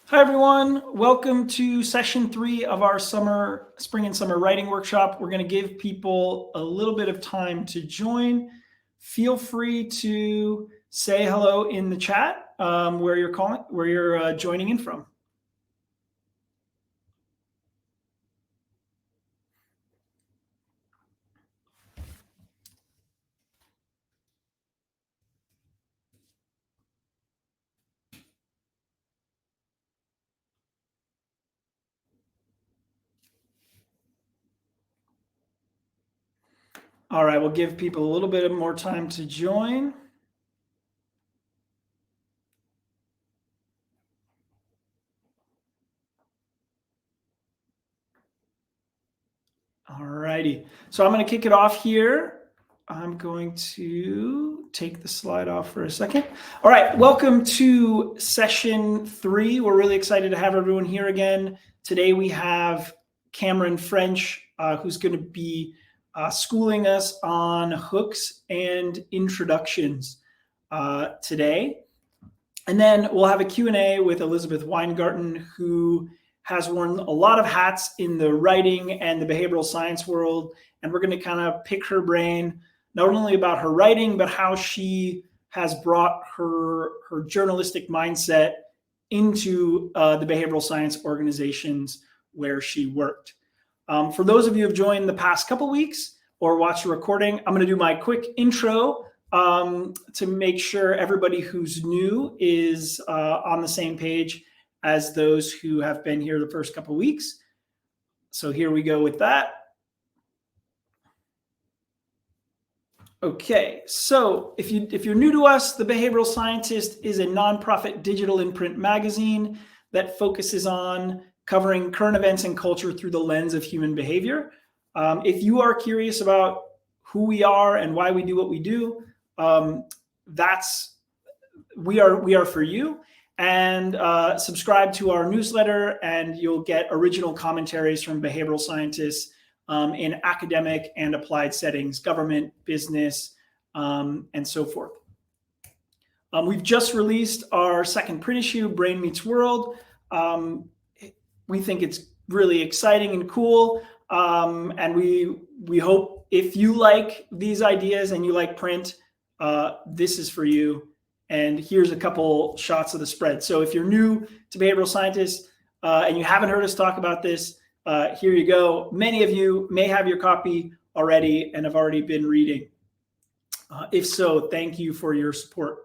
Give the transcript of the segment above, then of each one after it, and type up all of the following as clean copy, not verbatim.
Hi, everyone. Welcome to session 3 of our spring and summer writing workshop. We're going to give people a little bit of time to join. Feel free to say hello in the chat where you're joining in from. All right, we'll give people a little bit more time to join. All righty, so I'm going to kick it off here. I'm going to take the slide off for a second. All right, welcome to session 3. We're really excited to have everyone here again. Today we have Cameron French, who's going to be schooling us on hooks and introductions today. And then we'll have a Q&A with Elizabeth Weingarten, who has worn a lot of hats in the writing and the behavioral science world. And we're going to kind of pick her brain, not only about her writing, but how she has brought her journalistic mindset into the behavioral science organizations where she worked. For those of you who have joined the past couple weeks or watched the recording, I'm going to do my quick intro to make sure everybody who's new is on the same page as those who have been here the first couple weeks. So here we go with that. Okay, so if you're new to us, The Behavioral Scientist is a nonprofit digital imprint magazine that focuses on covering current events and culture through the lens of human behavior. If you are curious about who we are and why we do what we do, we are for you. And subscribe to our newsletter, and you'll get original commentaries from behavioral scientists in academic and applied settings, government, business, and so forth. We've just released our second print issue, Brain Meets World. We think it's really exciting and cool. And we hope if you like these ideas and you like print, this is for you. And here's a couple shots of the spread. So if you're new to behavioral scientists and you haven't heard us talk about this, here you go. Many of you may have your copy already and have already been reading. If so, thank you for your support.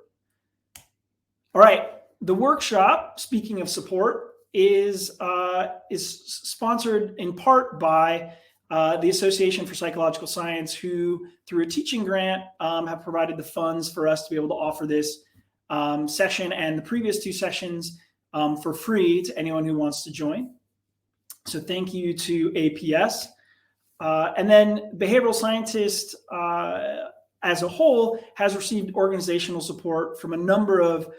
All right, the workshop, speaking of support, is sponsored in part by the Association for Psychological Science, who, through a teaching grant, have provided the funds for us to be able to offer this session and the previous 2 sessions for free to anyone who wants to join. So thank you to APS. And then Behavioral Scientist as a whole has received organizational support from a number of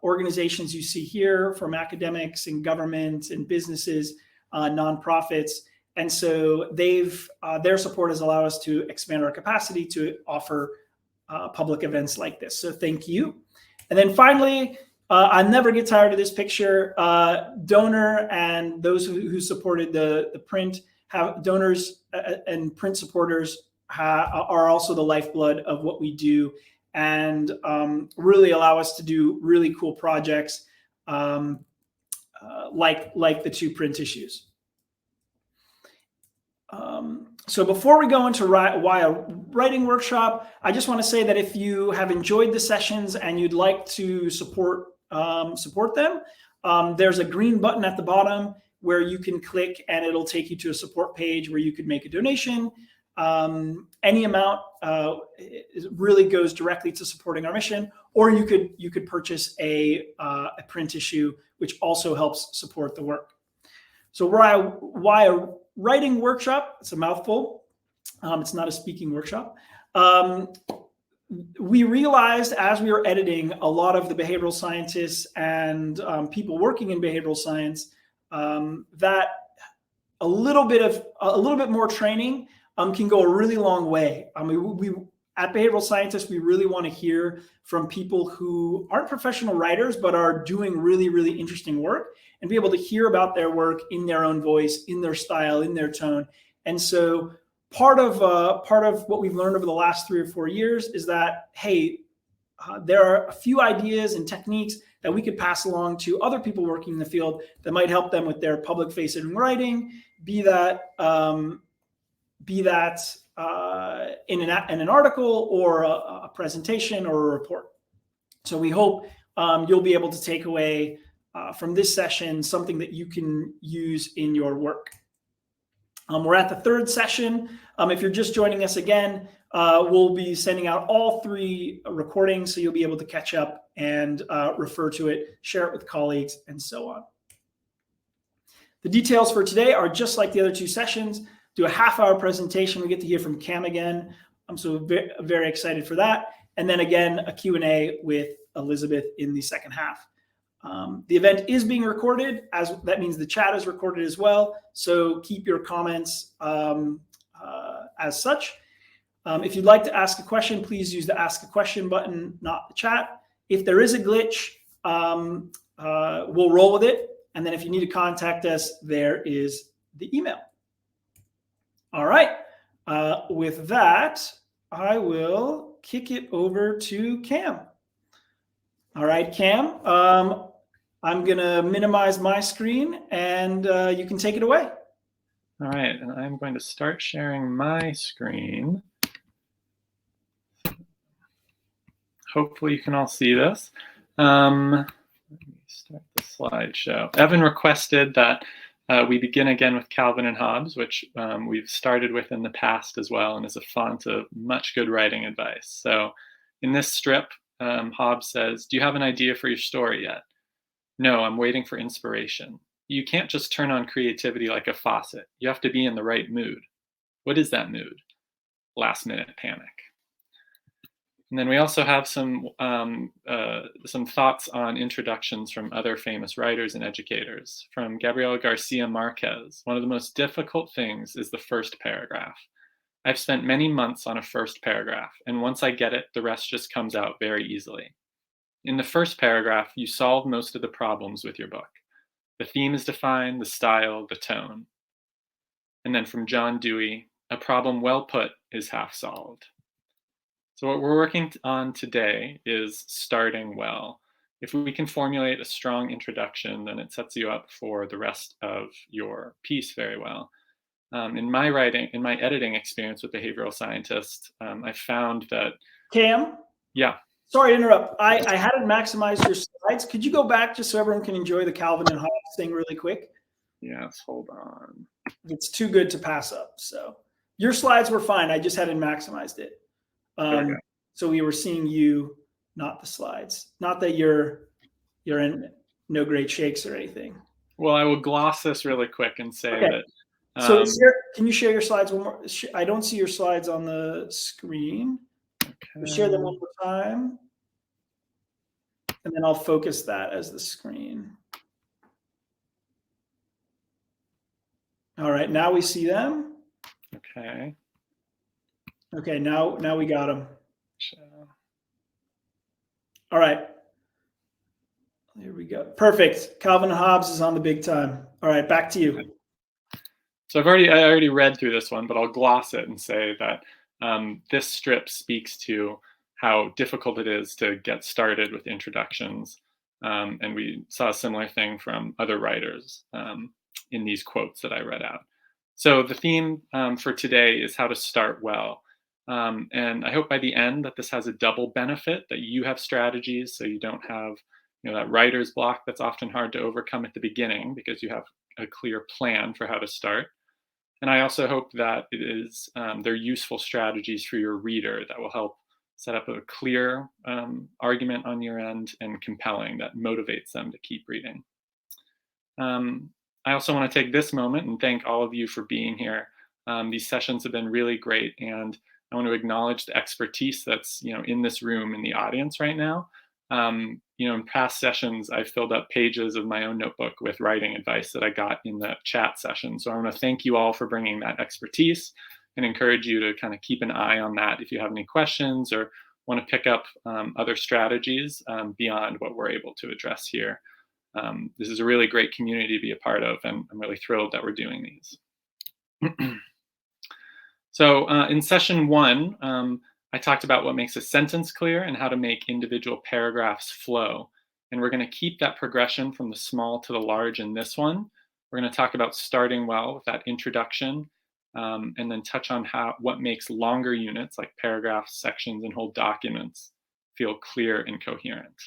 organizations you see here, from academics and government and businesses, nonprofits. And so their support has allowed us to expand our capacity to offer public events like this. So thank you. And then finally, I never get tired of this picture. Donor and those who supported the print, have donors and print supporters are also the lifeblood of what we do, and really allow us to do really cool projects like the 2 print issues. So before we go into why a writing workshop, I just want to say that if you have enjoyed the sessions and you'd like to support them, there's a green button at the bottom where you can click, and it'll take you to a support page where you could make a donation. Any amount really goes directly to supporting our mission, or you could purchase a print issue, which also helps support the work. So why a writing workshop? It's a mouthful. It's not a speaking workshop. We realized as we were editing a lot of the behavioral scientists and people working in behavioral science that a little bit more training can go a really long way. I mean, we At Behavioral Scientists, we really want to hear from people who aren't professional writers, but are doing really, really interesting work, and be able to hear about their work in their own voice, in their style, in their tone. And so part of what we've learned over the last 3 or 4 years is that, hey, there are a few ideas and techniques that we could pass along to other people working in the field that might help them with their public-facing writing, be that in an article or a presentation or a report. So we hope you'll be able to take away from this session something that you can use in your work. We're at the 3rd session. If you're just joining us again, we'll be sending out all 3 recordings, so you'll be able to catch up and refer to it, share it with colleagues, and so on. The details for today are just like the other 2 sessions. Do a half-hour presentation. We get to hear from Cam again. I'm so very, very excited for that. And then again, a Q&A with Elizabeth in the second half. The event is being recorded, as that means the chat is recorded as well. So keep your comments as such. If you'd like to ask a question, please use the Ask a Question button, not the chat. If there is a glitch, we'll roll with it. And then if you need to contact us, there is the email. All right. With that, I will kick it over to Cam. All right, Cam, I'm going to minimize my screen, and you can take it away. All right, and I'm going to start sharing my screen. Hopefully you can all see this. Let me start the slideshow. Evan requested that we begin again with Calvin and Hobbes, which we've started with in the past as well, and is a font of much good writing advice. So in this strip, Hobbes says, "Do you have an idea for your story yet?" "No, I'm waiting for inspiration." "You can't just turn on creativity like a faucet. You have to be in the right mood." "What is that mood?" "Last minute panic." And then we also have some thoughts on introductions from other famous writers and educators. From Gabriel Garcia Marquez, "One of the most difficult things is the first paragraph. I've spent many months on a first paragraph, and once I get it, the rest just comes out very easily. In the first paragraph, you solve most of the problems with your book. The theme is defined, the style, the tone." And then from John Dewey, "A problem well put is half solved." So what we're working on today is starting well. If we can formulate a strong introduction, then it sets you up for the rest of your piece very well. In my editing experience with behavioral scientists, I found that... Cam? Yeah. Sorry to interrupt. I hadn't maximized your slides. Could you go back just so everyone can enjoy the Calvin and Hobbes thing really quick? Yes, hold on. It's too good to pass up. So your slides were fine. I just hadn't maximized it. So we were seeing you, not the slides. Not that you're in no great shakes or anything. Well, I will gloss this really quick and say that... So can you share your slides one more? I don't see your slides on the screen. Okay. Share them one more time. And then I'll focus that as the screen. All right, now we see them. Okay. Okay, now we got them. All right. Here we go. Perfect. Calvin and Hobbes is on the big time. All right, back to you. So I already read through this one, but I'll gloss it and say that this strip speaks to how difficult it is to get started with introductions. And we saw a similar thing from other writers in these quotes that I read out. So the theme for today is how to start well. And I hope by the end that this has a double benefit, that you have strategies so you don't have that writer's block that's often hard to overcome at the beginning because you have a clear plan for how to start. And I also hope that they're useful strategies for your reader that will help set up a clear argument on your end and compelling that motivates them to keep reading. I also want to take this moment and thank all of you for being here. These sessions have been really great, and I want to acknowledge the expertise that's in this room in the audience right now. In past sessions, I filled up pages of my own notebook with writing advice that I got in the chat session. So I want to thank you all for bringing that expertise and encourage you to kind of keep an eye on that if you have any questions or want to pick up other strategies beyond what we're able to address here. This is a really great community to be a part of, and I'm really thrilled that we're doing these. So in session 1, I talked about what makes a sentence clear and how to make individual paragraphs flow. And we're going to keep that progression from the small to the large in this one. We're going to talk about starting well with that introduction, and then touch on what makes longer units like paragraphs, sections, and whole documents feel clear and coherent.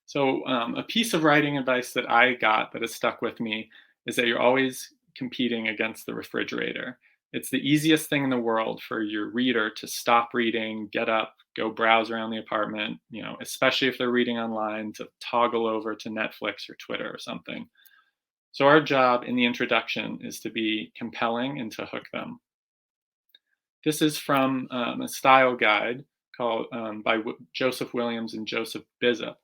So a piece of writing advice that I got that has stuck with me is that you're always competing against the refrigerator. It's the easiest thing in the world for your reader to stop reading, get up, go browse around the apartment, especially if they're reading online, to toggle over to Netflix or Twitter or something. So our job in the introduction is to be compelling and to hook them. This is from a style guide called by Joseph Williams and Joseph Bizup.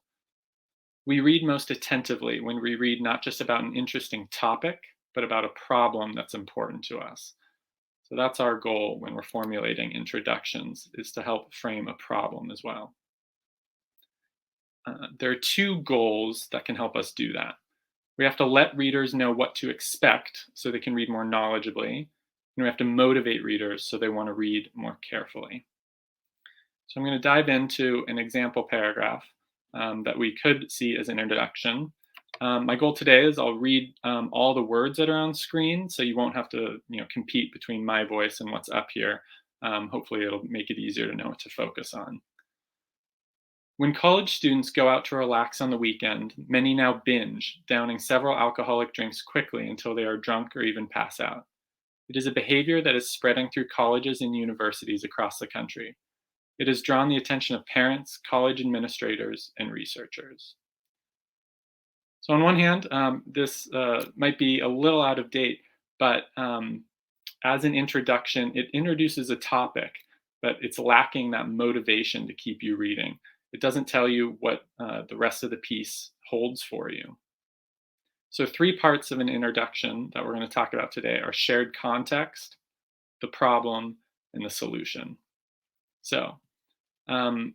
We read most attentively when we read not just about an interesting topic, but about a problem that's important to us. So that's our goal when we're formulating introductions, is to help frame a problem as well. There are 2 goals that can help us do that. We have to let readers know what to expect so they can read more knowledgeably, and we have to motivate readers so they want to read more carefully. So I'm going to dive into an example paragraph that we could see as an introduction. My goal today is I'll read all the words that are on screen, so you won't have to compete between my voice and what's up here. Hopefully it'll make it easier to know what to focus on. When college students go out to relax on the weekend, many now binge, downing several alcoholic drinks quickly until they are drunk or even pass out. It is a behavior that is spreading through colleges and universities across the country. It has drawn the attention of parents, college administrators, and researchers. So on one hand, this might be a little out of date, but as an introduction, it introduces a topic, but it's lacking that motivation to keep you reading. It doesn't tell you what the rest of the piece holds for you. So 3 parts of an introduction that we're going to talk about today are shared context, the problem, and the solution. So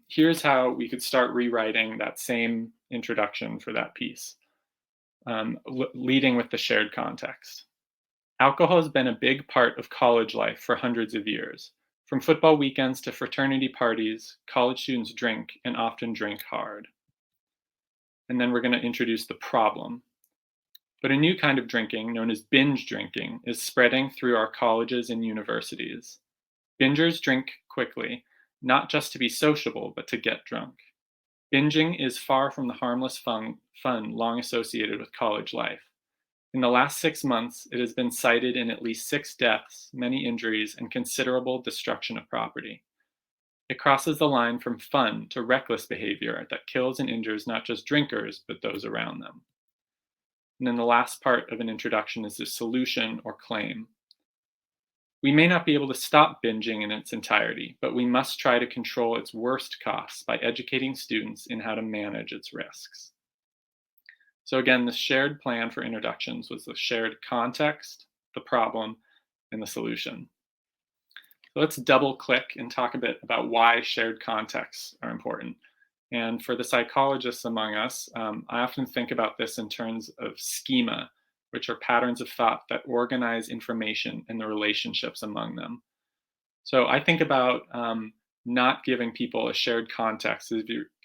here's how we could start rewriting that same introduction for that piece. Leading with the shared context. Alcohol has been a big part of college life for hundreds of years. From football weekends to fraternity parties, college students drink and often drink hard. And then we're going to introduce the problem. But a new kind of drinking, known as binge drinking, is spreading through our colleges and universities. Bingers drink quickly, not just to be sociable, but to get drunk. Binging is far from the harmless fun long associated with college life. In the last 6 months, it has been cited in at least 6 deaths, many injuries, and considerable destruction of property. It crosses the line from fun to reckless behavior that kills and injures not just drinkers, but those around them. And then the last part of an introduction is the solution or claim. We may not be able to stop binging in its entirety, but we must try to control its worst costs by educating students in how to manage its risks. So again, the shared plan for introductions was the shared context, the problem, and the solution. So let's double click and talk a bit about why shared contexts are important. And for the psychologists among us, I often think about this in terms of schema, which are patterns of thought that organize information and the relationships among them. So I think about not giving people a shared context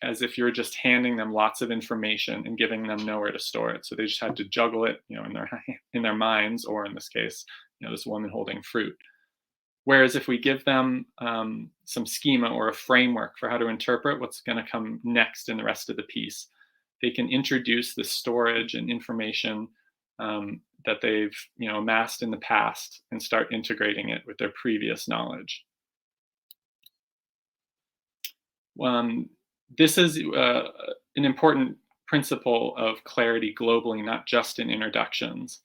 as if you're just handing them lots of information and giving them nowhere to store it. So they just had to juggle it, in their minds, or in this case, this woman holding fruit. Whereas if we give them some schema or a framework for how to interpret what's going to come next in the rest of the piece, they can introduce the storage and information that they've amassed in the past and start integrating it with their previous knowledge. This is an important principle of clarity globally, not just in introductions.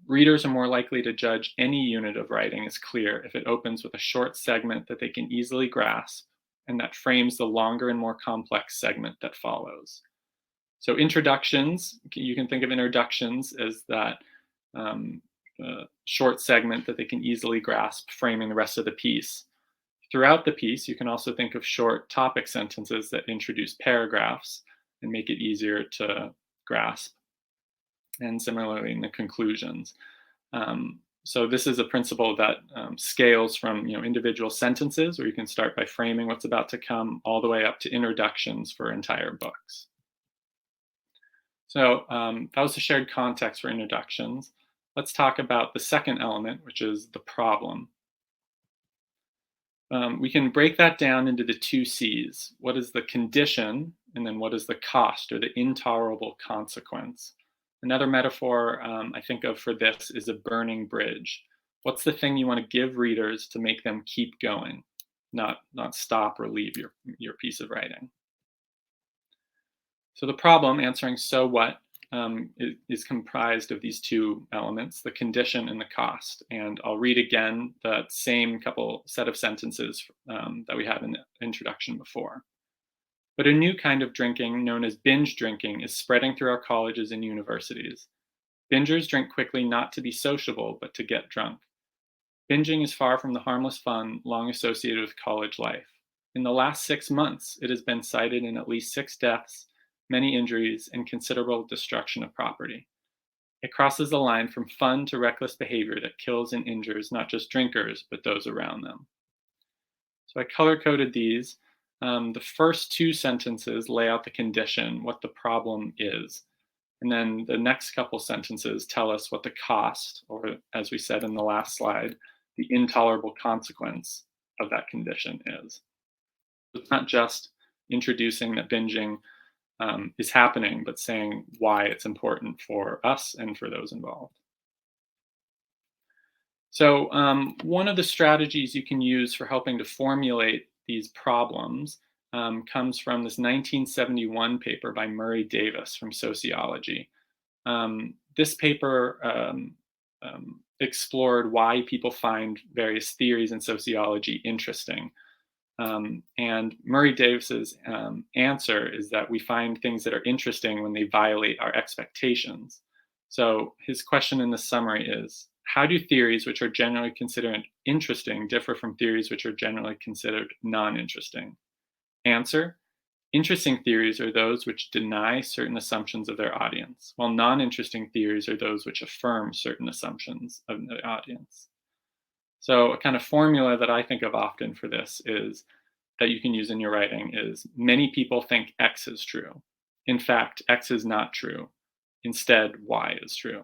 Readers are more likely to judge any unit of writing as clear if it opens with a short segment that they can easily grasp and that frames the longer and more complex segment that follows. So introductions, you can think of introductions as that short segment that they can easily grasp, framing the rest of the piece. Throughout the piece, you can also think of short topic sentences that introduce paragraphs and make it easier to grasp. And similarly in the conclusions. So this is a principle that scales from individual sentences, where you can start by framing what's about to come, all the way up to introductions for entire books. So that was the shared context for introductions. Let's talk about the second element, which is the problem. We can break that down into the two C's. What is the condition, and then what is the cost, or the intolerable consequence? Another metaphor I think of for this is a burning bridge. What's the thing you want to give readers to make them keep going, not stop or leave your piece of writing? So the problem, answering so what, is comprised of these two elements, the condition and the cost. And I'll read again that same set of sentences that we had in the introduction before. But a new kind of drinking, known as binge drinking, is spreading through our colleges and universities. Bingers drink quickly not to be sociable, but to get drunk. Binging is far from the harmless fun long associated with college life. In the last 6 months, it has been cited in at least 6 deaths, many injuries, and considerable destruction of property. It crosses the line from fun to reckless behavior that kills and injures not just drinkers, but those around them. So I color-coded these. The first 2 sentences lay out the condition, what the problem is. And then the next couple sentences tell us what the cost, or as we said in the last slide, the intolerable consequence of that condition is. It's not just introducing that binging is happening, but saying why it's important for us and for those involved. So one of the strategies you can use for helping to formulate these problems comes from this 1971 paper by Murray Davis from Sociology. This paper explored why people find various theories in sociology interesting. And Murray Davis's answer is that we find things that are interesting when they violate our expectations. So his question in the summary is, how do theories which are generally considered interesting differ from theories which are generally considered non-interesting? Answer: interesting theories are those which deny certain assumptions of their audience, while non-interesting theories are those which affirm certain assumptions of the audience. So a kind of formula that I think of often for this is that you can use in your writing is, many people think X is true. In fact, X is not true. Instead, Y is true.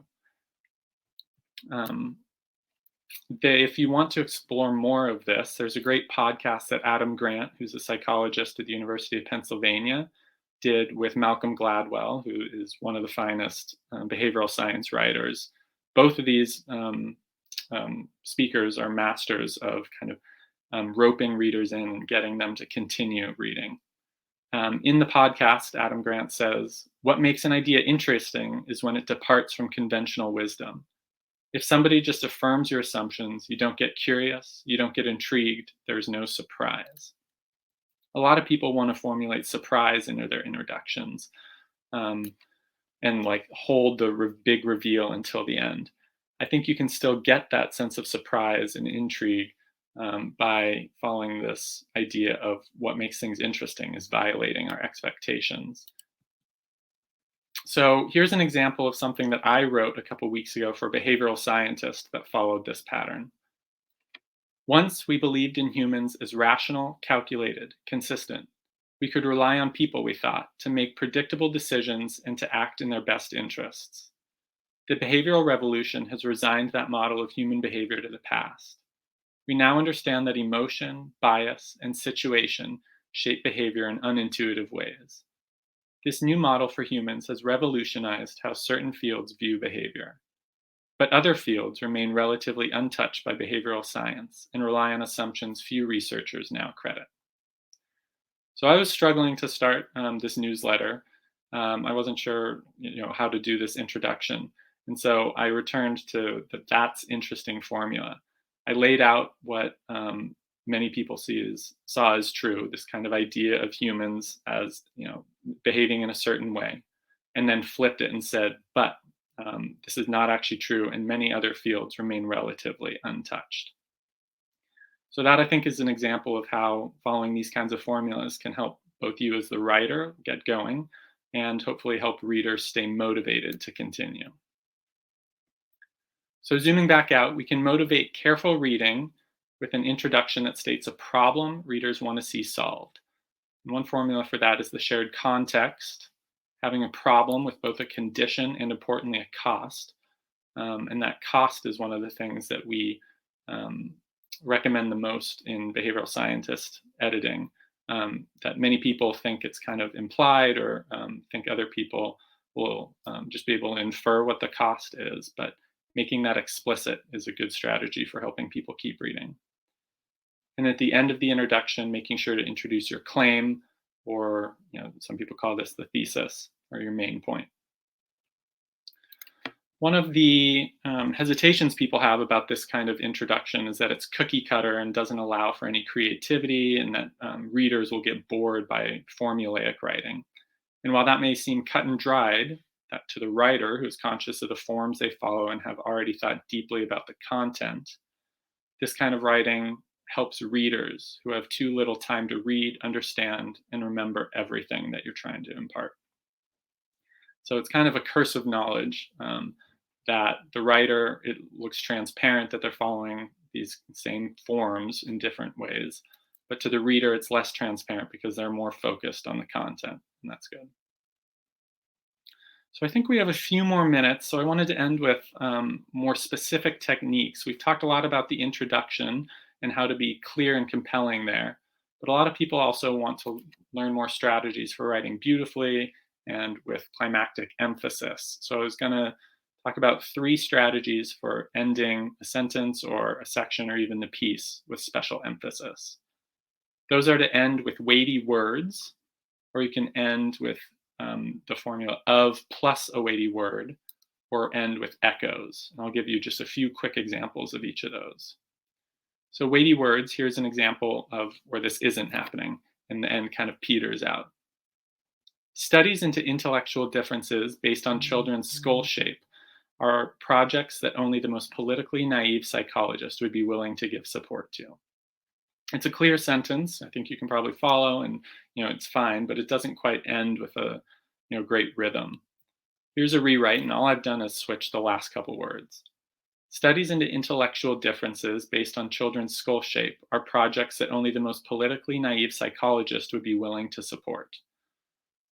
If you want to explore more of this, there's a great podcast that Adam Grant, who's a psychologist at the University of Pennsylvania, did with Malcolm Gladwell, who is one of the finest behavioral science writers. Both of these speakers are masters of kind of roping readers in and getting them to continue reading. In the podcast, Adam Grant says, what makes an idea interesting is when it departs from conventional wisdom. If somebody just affirms your assumptions, you don't get curious, you don't get intrigued, there's no surprise. A lot of people want to formulate surprise into their introductions and like hold the big reveal until the end. I think you can still get that sense of surprise and intrigue by following this idea of what makes things interesting is violating our expectations. So here's an example of something that I wrote a couple weeks ago for a behavioral scientist that followed this pattern. Once we believed in humans as rational, calculated, consistent. We could rely on people, we thought, to make predictable decisions and to act in their best interests. The behavioral revolution has resigned that model of human behavior to the past. We now understand that emotion, bias, and situation shape behavior in unintuitive ways. This new model for humans has revolutionized how certain fields view behavior. But other fields remain relatively untouched by behavioral science and rely on assumptions few researchers now credit. So I was struggling to start this newsletter. I wasn't sure how to do this introduction. And so I returned to the that's interesting formula. I laid out what many people saw as true, this kind of idea of humans as behaving in a certain way, and then flipped it and said, but this is not actually true, and many other fields remain relatively untouched. So that, I think, is an example of how following these kinds of formulas can help both you as the writer get going and hopefully help readers stay motivated to continue. So zooming back out, we can motivate careful reading with an introduction that states a problem readers want to see solved. And one formula for that is the shared context, having a problem with both a condition and, importantly, a cost. And that cost is one of the things that we recommend the most in behavioral scientist editing, that many people think it's kind of implied, or think other people will just be able to infer what the cost is, but making that explicit is a good strategy for helping people keep reading. And at the end of the introduction, making sure to introduce your claim, or some people call this the thesis, or your main point. One of the hesitations people have about this kind of introduction is that it's cookie cutter and doesn't allow for any creativity, and that readers will get bored by formulaic writing. And while that may seem cut and dried, that to the writer who's conscious of the forms they follow and have already thought deeply about the content, this kind of writing helps readers who have too little time to read, understand, and remember everything that you're trying to impart. So it's kind of a curse of knowledge, that the writer, it looks transparent that they're following these same forms in different ways, but to the reader, it's less transparent because they're more focused on the content, and that's good. So I think we have a few more minutes, so I wanted to end with more specific techniques. We've talked a lot about the introduction and how to be clear and compelling there, but a lot of people also want to learn more strategies for writing beautifully and with climactic emphasis. So I was going to talk about 3 strategies for ending a sentence or a section or even the piece with special emphasis. Those are to end with weighty words, or you can end with the formula of plus a weighty word, or end with echoes. And I'll give you just a few quick examples of each of those. So weighty words, here's an example of where this isn't happening, and the end kind of peters out. Studies into intellectual differences based on children's skull shape are projects that only the most politically naive psychologist would be willing to give support to. It's a clear sentence. I think you can probably follow, and it's fine, but it doesn't quite end with a great rhythm. Here's a rewrite, and all I've done is switch the last couple words. Studies into intellectual differences based on children's skull shape are projects that only the most politically naive psychologist would be willing to support.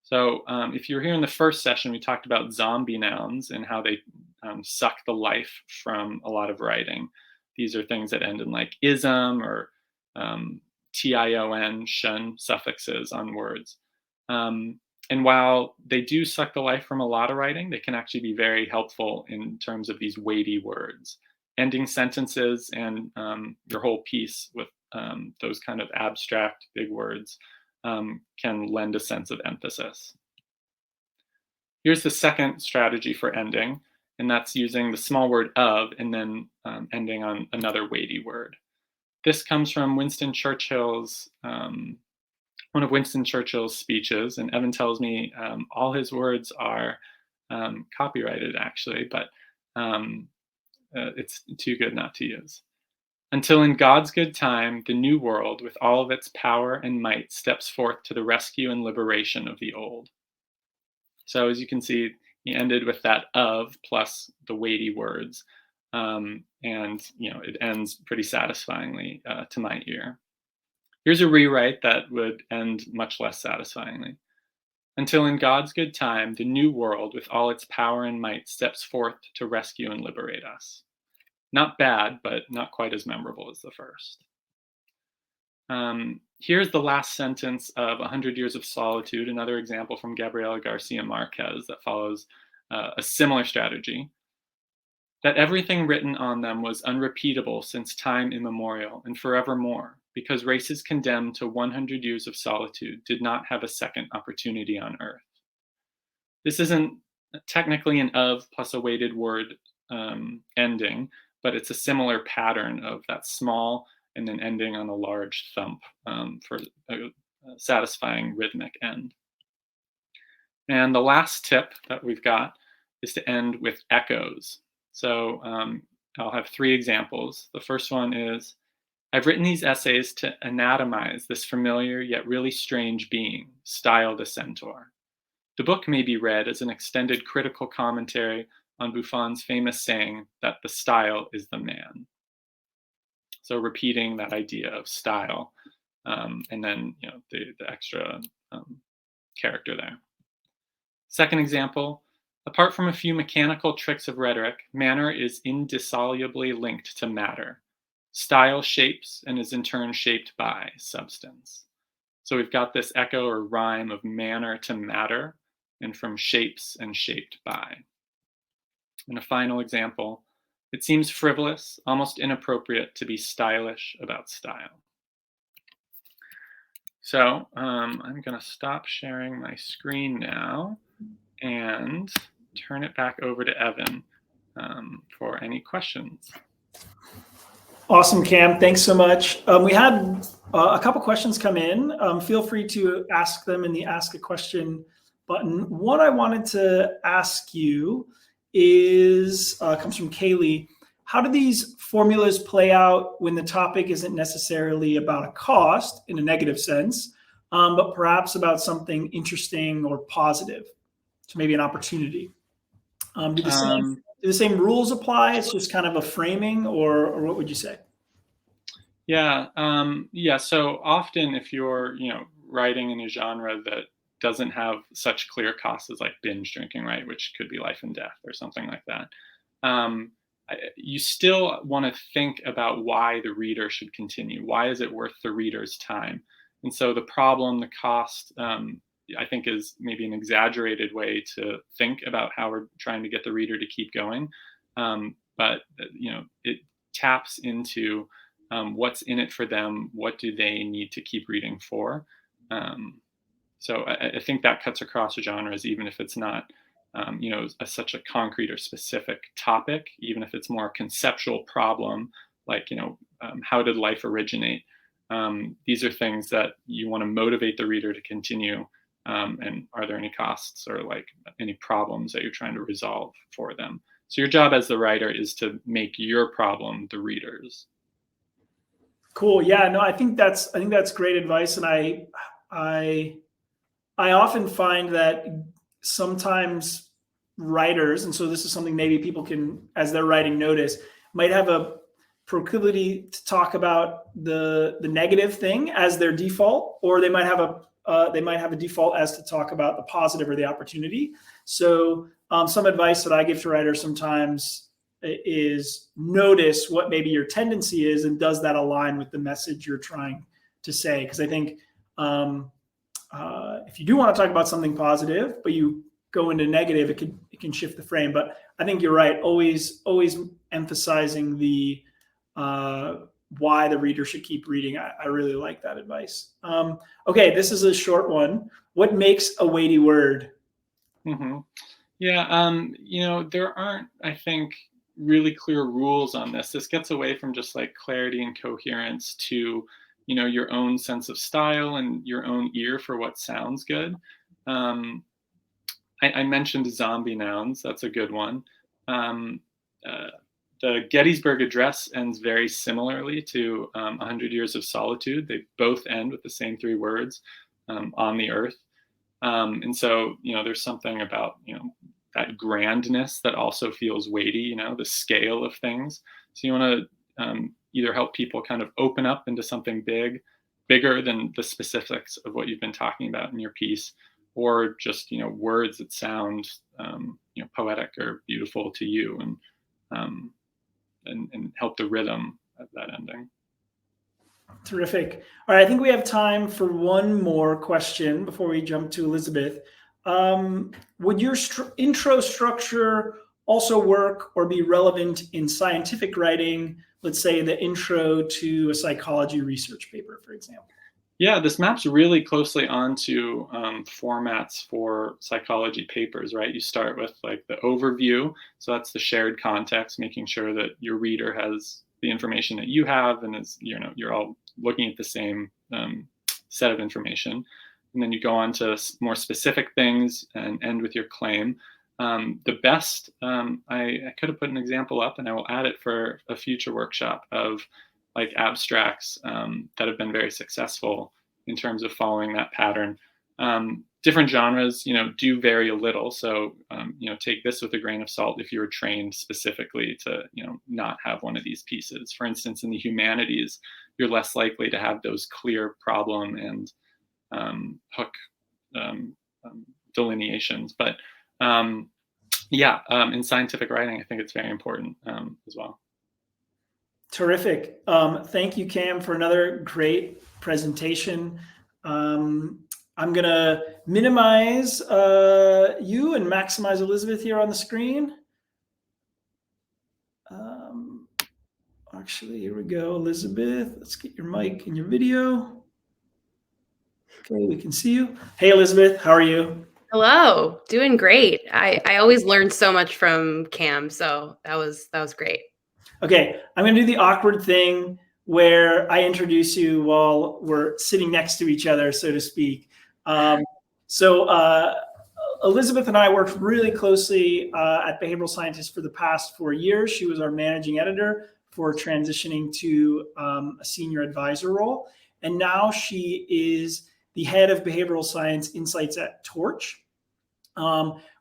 So if you're here in the first session, we talked about zombie nouns and how they suck the life from a lot of writing. These are things that end in like ism or tion, shun suffixes on words. And while they do suck the life from a lot of writing, they can actually be very helpful in terms of these weighty words. Ending sentences and your whole piece with those kind of abstract big words can lend a sense of emphasis. Here's the second strategy for ending, and that's using the small word of and then ending on another weighty word. This comes from Winston Churchill's, one of Winston Churchill's speeches, and Evan tells me all his words are copyrighted actually, but it's too good not to use. Until in God's good time, the new world, with all of its power and might, steps forth to the rescue and liberation of the old. So as you can see, he ended with that of plus the weighty words, and it ends pretty satisfyingly to my ear. Here's a rewrite that would end much less satisfyingly. Until in God's good time, the new world, with all its power and might, steps forth to rescue and liberate us. Not bad, but not quite as memorable as the first. Here's the last sentence of 100 Years of Solitude, another example from Gabriela Garcia Marquez that follows a similar strategy. That everything written on them was unrepeatable since time immemorial and forevermore, because races condemned to 100 years of solitude did not have a second opportunity on earth. This isn't technically an of plus a weighted word ending, but it's a similar pattern of that small and then ending on a large thump for a satisfying rhythmic end. And the last tip that we've got is to end with echoes. So I'll have 3 examples. The first one is, I've written these essays to anatomize this familiar yet really strange being, Style the Centaur. The book may be read as an extended critical commentary on Buffon's famous saying that the style is the man. So repeating that idea of style, and then the extra character there. Second example, apart from a few mechanical tricks of rhetoric, manner is indissolubly linked to matter. Style shapes and is in turn shaped by substance. So we've got this echo or rhyme of manner to matter, and from shapes and shaped by. And a final example, it seems frivolous, almost inappropriate to be stylish about style. So I'm going to stop sharing my screen now and turn it back over to Evan for any questions. Awesome, Cam. Thanks so much. We had a couple questions come in. Feel free to ask them in the Ask a Question button. One I wanted to ask you is, comes from Kaylee. How do these formulas play out when the topic isn't necessarily about a cost in a negative sense, but perhaps about something interesting or positive? So maybe an opportunity. Do the same rules apply? It's just kind of a framing, or what would you say? Yeah. So often, if you're writing in a genre that doesn't have such clear costs as like binge drinking, right, which could be life and death or something like that, you still want to think about why the reader should continue. Why is it worth the reader's time? And so the problem, the cost, I think is maybe an exaggerated way to think about how we're trying to get the reader to keep going. But it taps into what's in it for them. What do they need to keep reading for? So I think that cuts across genres, even if it's not, such a concrete or specific topic, even if it's more a conceptual problem, like, how did life originate? These are things that you want to motivate the reader to continue. And are there any costs or like any problems that you're trying to resolve for them? So your job as the writer is to make your problem the reader's. Cool. Yeah, no, I think that's great advice. And I often find that sometimes writers, and so this is something maybe people can, as they're writing, notice, might have a proclivity to talk about the negative thing as their default, or they might have a default as to talk about the positive or the opportunity. So some advice that I give to writers sometimes is notice what maybe your tendency is, and does that align with the message you're trying to say? Because I think if you do want to talk about something positive, but you go into negative, it can shift the frame. But I think you're right. Always emphasizing the why the reader should keep reading. I really like that advice. Okay, this is a short one. What makes a weighty word? Mm-hmm. Yeah, there aren't, I think, really clear rules on this. This gets away from just like clarity and coherence to, your own sense of style and your own ear for what sounds good. I mentioned zombie nouns. That's a good one. The Gettysburg Address ends very similarly to 100 Years of Solitude. They both end with the same 3 words, on the earth. And so, there's something about, that grandness that also feels weighty, the scale of things. So you want to either help people kind of open up into something bigger than the specifics of what you've been talking about in your piece, or just, words that sound, poetic or beautiful to you, and help the rhythm of that ending. Terrific. All right, I think we have time for one more question before we jump to Elizabeth. Would your intro structure also work or be relevant in scientific writing? Let's say the intro to a psychology research paper, for example. Yeah, this maps really closely onto formats for psychology papers, right? You start with like the overview. So that's the shared context, making sure that your reader has the information that you have, and is, you're all looking at the same set of information. And then you go on to more specific things and end with your claim. The best, I could have put an example up, and I will add it for a future workshop of like abstracts that have been very successful in terms of following that pattern. Different genres, do vary a little. So, take this with a grain of salt if you were trained specifically to, not have one of these pieces. For instance, in the humanities, you're less likely to have those clear problem and hook delineations. But in scientific writing, I think it's very important as well. Terrific. Thank you, Cam, for another great presentation. I'm going to minimize you and maximize Elizabeth here on the screen. Actually, here we go, Elizabeth. Let's get your mic and your video. Okay, we can see you. Hey, Elizabeth, how are you? Hello, doing great. I always learn so much from Cam, so that was great. Okay, I'm going to do the awkward thing where I introduce you while we're sitting next to each other, so to speak. Elizabeth and I worked really closely at Behavioral Scientist for the past 4 years. She was our managing editor for transitioning to a senior advisor role. And now she is the head of behavioral science insights at Torch,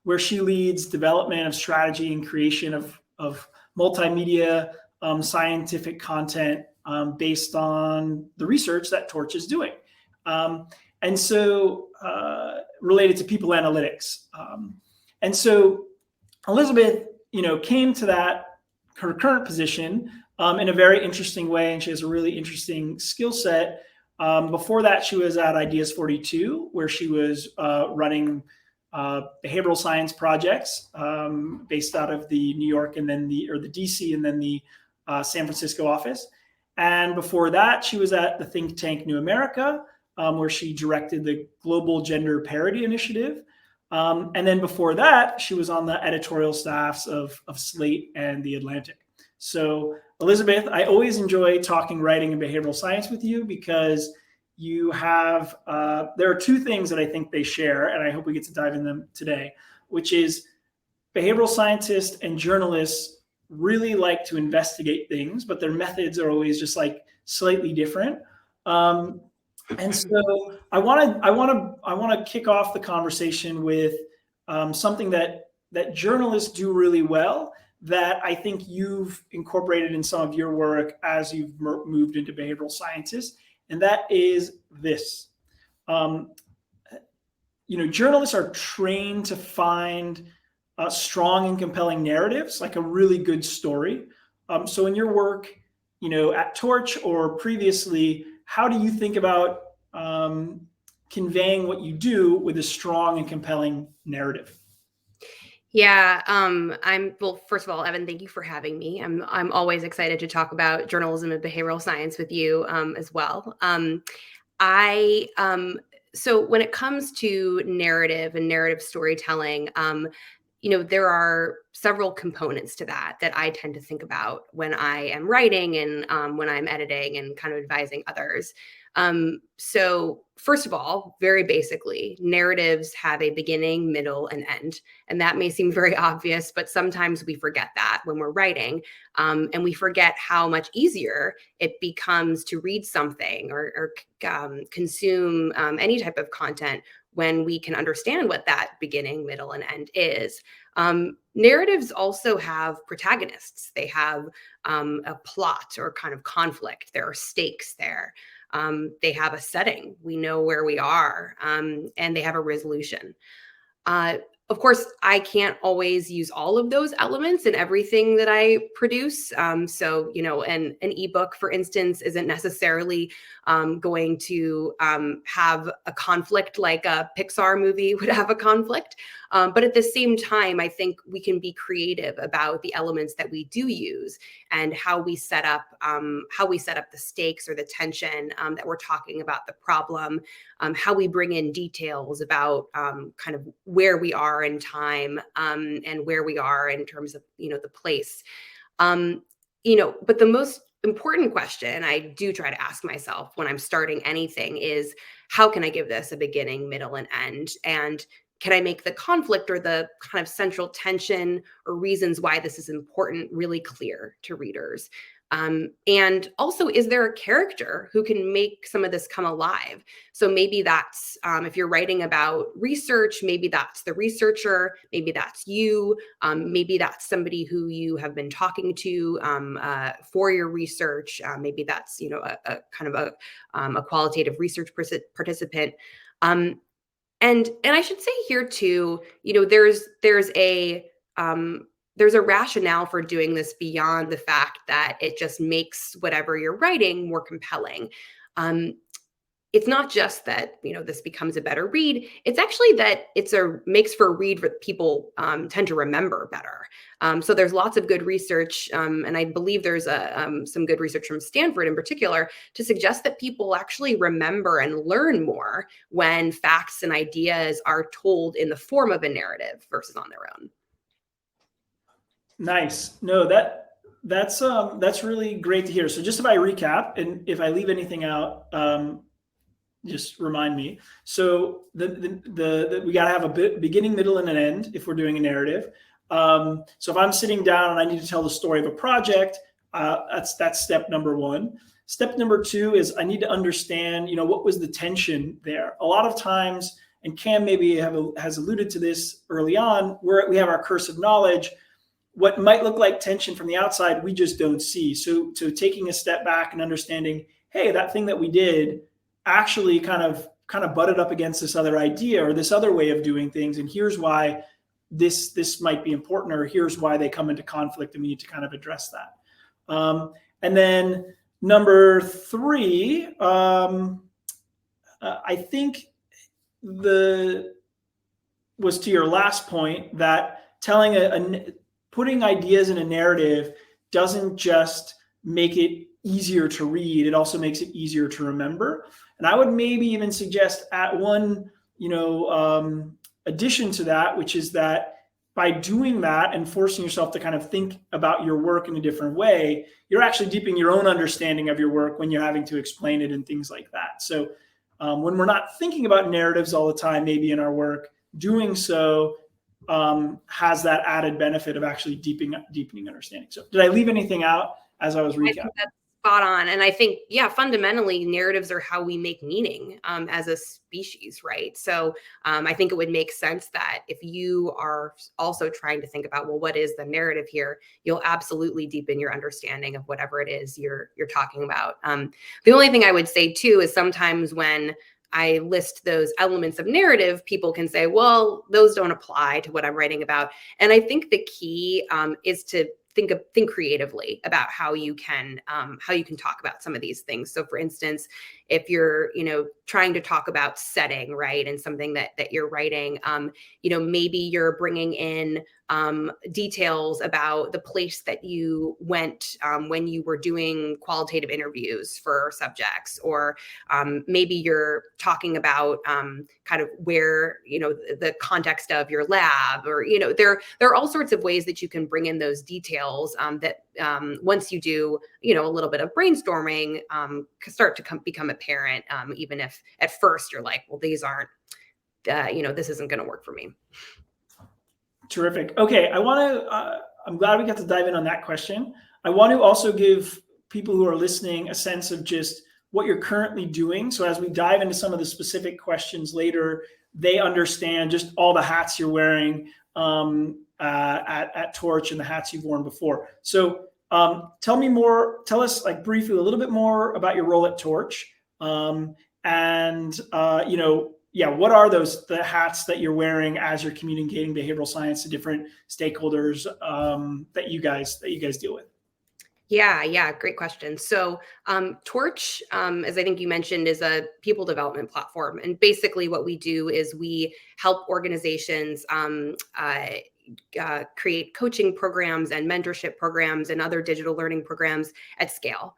where she leads development of strategy and creation of multimedia scientific content based on the research that Torch is doing. And so related to people analytics. And so Elizabeth, came to her current position in a very interesting way, and she has a really interesting skill set. Before that, she was at Ideas 42, where she was running behavioral science projects based out of the New York and then the DC and then the San Francisco office. And before that, she was at the think tank New America, where she directed the Global Gender Parity Initiative. And then before that, she was on the editorial staffs of Slate and The Atlantic. So Elizabeth, I always enjoy talking writing and behavioral science with you because you have, there are two things that I think they share, and I hope we get to dive in them today, which is behavioral scientists and journalists really like to investigate things, but their methods are always just like slightly different. And so I want to kick off the conversation with something that journalists do really well that I think you've incorporated in some of your work as you've moved into behavioral scientists, and that is this. Journalists are trained to find strong and compelling narratives, like a really good story. So in your work, at Torch or previously, how do you think about conveying what you do with a strong and compelling narrative? Yeah, well, first of all, Evan, thank you for having me. I'm always excited to talk about journalism and behavioral science with you as well. So when it comes to narrative and narrative storytelling, there are several components to that I tend to think about when I am writing and when I'm editing and kind of advising others. So first of all, very basically, narratives have a beginning, middle, and end. And that may seem very obvious, but sometimes we forget that when we're writing. And we forget how much easier it becomes to read something or consume any type of content when we can understand what that beginning, middle, and end is. Narratives also have protagonists. They have a plot or kind of conflict. There are stakes there. They have a setting. We know where we are, and they have a resolution. Of course, I can't always use all of those elements in everything that I produce. So, an ebook, for instance, isn't necessarily going to have a conflict like a Pixar movie would have a conflict. But at the same time, I think we can be creative about the elements that we do use and how we set up the stakes or the tension that we're talking about the problem, how we bring in details about kind of where we are in time and where we are in terms of the place. But the most important question I do try to ask myself when I'm starting anything is, how can I give this a beginning, middle, and end? And can I make the conflict or the kind of central tension or reasons why this is important really clear to readers? And also, is there a character who can make some of this come alive? So maybe that's, if you're writing about research, maybe that's the researcher, maybe that's you, maybe that's somebody who you have been talking to for your research. Maybe that's, a kind of a qualitative research participant. And I should say here too, there's a rationale for doing this beyond the fact that it just makes whatever you're writing more compelling. It's not just that, this becomes a better read. It's actually that makes for a read that people tend to remember better. So there's lots of good research, and I believe there's some good research from Stanford in particular to suggest that people actually remember and learn more when facts and ideas are told in the form of a narrative versus on their own. Nice. No, that's really great to hear. So just if I recap, and if I leave anything out, just remind me. So we got to have a beginning, middle, and an end if we're doing a narrative. So if I'm sitting down and I need to tell the story of a project, that's step number one. Step number two is I need to understand, what was the tension there. A lot of times, and Cam maybe has alluded to this early on, where we have our curse of knowledge. What might look like tension from the outside, we just don't see. So taking a step back and understanding, hey, that thing that we did actually kind of butted up against this other idea or this other way of doing things. And here's why this might be important, or here's why they come into conflict, and we need to kind of address that. And then number three, I think was to your last point, that putting ideas in a narrative doesn't just make it easier to read, it also makes it easier to remember. And I would maybe even suggest at one, addition to that, which is that by doing that and forcing yourself to kind of think about your work in a different way, you're actually deepening your own understanding of your work when you're having to explain it and things like that. So when we're not thinking about narratives all the time, maybe in our work, doing so has that added benefit of actually deepening understanding. So did I leave anything out as I was recapping? I think that's spot on. And I think, fundamentally narratives are how we make meaning as a species, right? So I think it would make sense that if you are also trying to think about, well, what is the narrative here? You'll absolutely deepen your understanding of whatever it is you're talking about. The only thing I would say too is sometimes when I list those elements of narrative, people can say, well, those don't apply to what I'm writing about. And I think the key is to think creatively about how you can talk about some of these things. So for instance, if you're, trying to talk about setting, right, and something that you're writing, maybe you're bringing in details about the place that you went when you were doing qualitative interviews for subjects, or maybe you're talking about kind of where, the context of your lab, or, there are all sorts of ways that you can bring in those details that once you do, a little bit of brainstorming, start to become apparent, even if at first you're like, well, these aren't, this isn't going to work for me. Terrific. Okay, I'm glad we got to dive in on that question. I want to also give people who are listening a sense of just what you're currently doing. So as we dive into some of the specific questions later, they understand just all the hats you're wearing at Torch and the hats you've worn before. So tell us like briefly a little bit more about your role at Torch. What are the hats that you're wearing as you're communicating behavioral science to different stakeholders that you guys deal with? Yeah, great question. So Torch, as I think you mentioned, is a people development platform. And basically what we do is we help organizations create coaching programs and mentorship programs and other digital learning programs at scale.